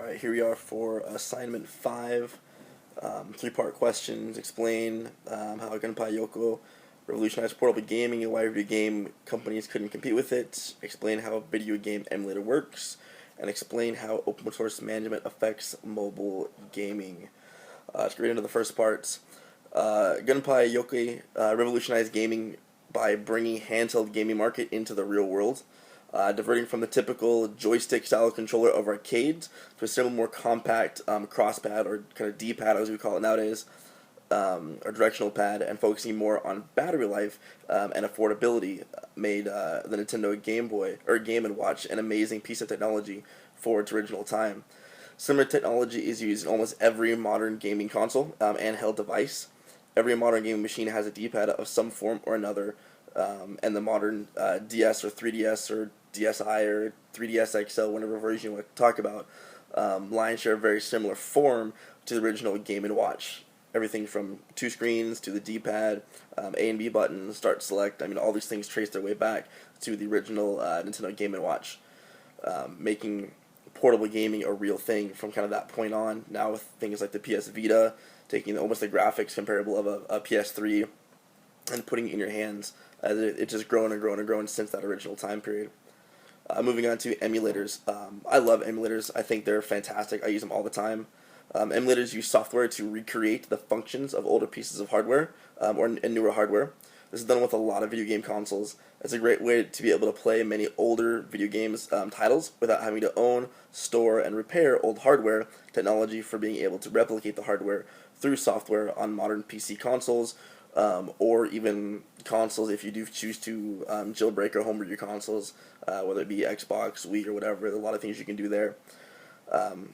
Alright, here we are for assignment 5. Three-part questions. Explain how Gunpei Yoko revolutionized portable gaming and why video game companies couldn't compete with it. Explain how a video game emulator works. And explain how open source management affects mobile gaming. Let's get into the first parts. Gunpei Yokoi revolutionized gaming by bringing handheld gaming market into the real world, diverting from the typical joystick-style controller of arcades to a similar, more compact cross-pad, or kind of D-pad as we call it nowadays, or directional pad, and focusing more on battery life and affordability, made the Nintendo Game Boy or Game & Watch an amazing piece of technology for its original time. Similar technology is used in almost every modern gaming console and handheld device. Every modern gaming machine has a D-pad of some form or another, and the modern DS or 3DS or DSi or 3DS XL, whatever version you want to talk about, line share a very similar form to the original Game & Watch. Everything from two screens to the D-pad, A and B buttons, start, select. I mean, all these things trace their way back to the original Nintendo Game & Watch, making portable gaming a real thing from kind of that point on. Now with things like the PS Vita, taking almost the graphics comparable of a PS3 and putting it in your hands. It's just grown and grown and grown since that original time period. Moving on to emulators. I love emulators. I think they're fantastic. I use them all the time. Emulators use software to recreate the functions of older pieces of hardware or newer hardware. This is done with a lot of video game consoles. It's a great way to be able to play many older video games titles without having to own, store, and repair old hardware technology, for being able to replicate the hardware through software on modern PC consoles, or even consoles if you do choose to jailbreak or homebrew your consoles, whether it be Xbox, Wii, or whatever. There's a lot of things you can do there.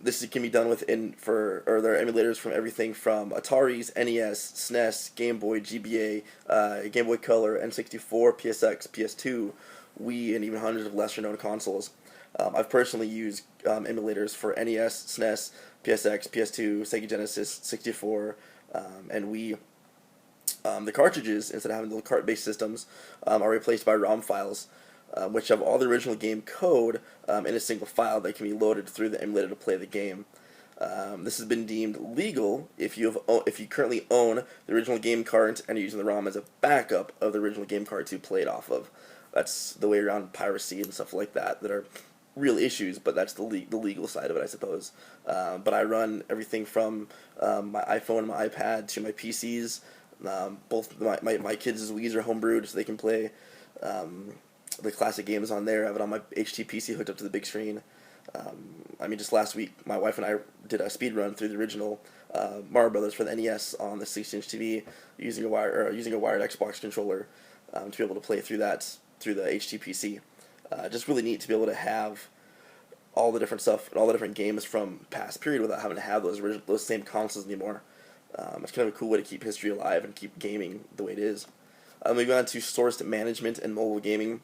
This can be done there are emulators from everything from Atari's, NES, SNES, Game Boy, GBA, Game Boy Color, N64, PSX, PS2, Wii, and even hundreds of lesser known consoles. I've personally used emulators for NES, SNES, PSX, PS2, Sega Genesis, 64, and Wii. The cartridges, instead of having the cart-based systems, are replaced by ROM files, which have all the original game code in a single file that can be loaded through the emulator to play the game. This has been deemed legal if you currently own the original game cart and are using the ROM as a backup of the original game cart to play it off of. That's the way around piracy and stuff like that are real issues, but that's the legal side of it, I suppose. But I run everything from my iPhone and my iPad to my PCs. Both my kids' Wii's are homebrewed, so they can play the classic games on there. I have it on my HTPC hooked up to the big screen. Just last week, my wife and I did a speed run through the original Mario Brothers for the NES on the 6-inch TV using a wired Xbox controller to be able to play through that through the HTPC. Just really neat to be able to have all the different stuff and all the different games from past period without having to have those same consoles anymore. It's kind of a cool way to keep history alive and keep gaming the way it is. Moving on to source management and mobile gaming.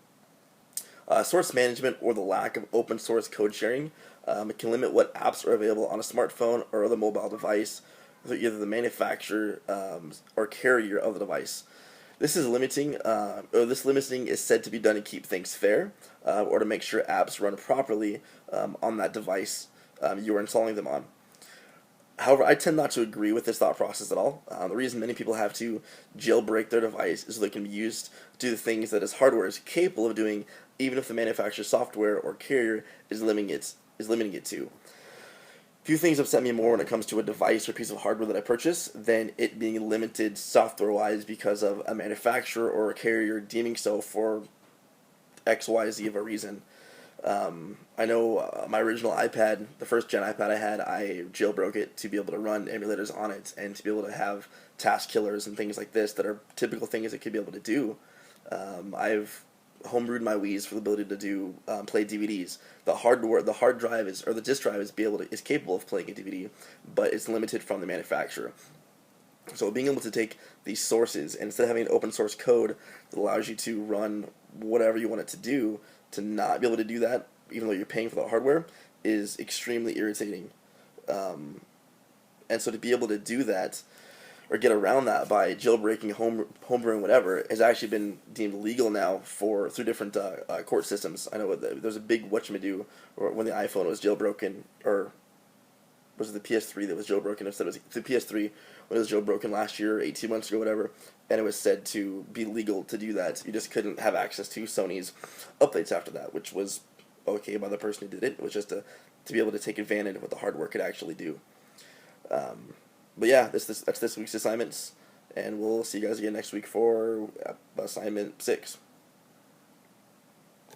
Source management, or the lack of open source code sharing, can limit what apps are available on a smartphone or other mobile device, either the manufacturer or carrier of the device. This limiting is said to be done to keep things fair, or to make sure apps run properly on that device you are installing them on. However, I tend not to agree with this thought process at all. The reason many people have to jailbreak their device is so they can be used to do the things that its hardware is capable of doing, even if the manufacturer's software or carrier is limiting it to. Few things upset me more when it comes to a device or piece of hardware that I purchase than it being limited software-wise because of a manufacturer or a carrier deeming so for X, Y, Z of a reason. I know my original iPad, the first gen iPad I had, I jailbroke it to be able to run emulators on it and to be able to have task killers and things like this that are typical things it could be able to do. I've homebrewed my Wii's for the ability to do play DVDs. The hard drive the disk drive is capable of playing a DVD, but it's limited from the manufacturer. So being able to take these sources, and instead of having an open source code that allows you to run whatever you want it to do, to not be able to do that, even though you're paying for the hardware, is extremely irritating. And so to be able to do that, or get around that by jailbreaking, homebrewing, whatever, has actually been deemed legal now through different court systems. I know there's a big whatchamado when the iPhone was jailbroken, or was it the PS3 that was jailbroken? Instead, it was the PS3 when it was jailbroken last year, 18 months ago, whatever. And it was said to be legal to do that. You just couldn't have access to Sony's updates after that, which was okay by the person who did it. It was just to be able to take advantage of what the hardware could actually do. But yeah, that's this week's assignments, and we'll see you guys again next week for assignment 6.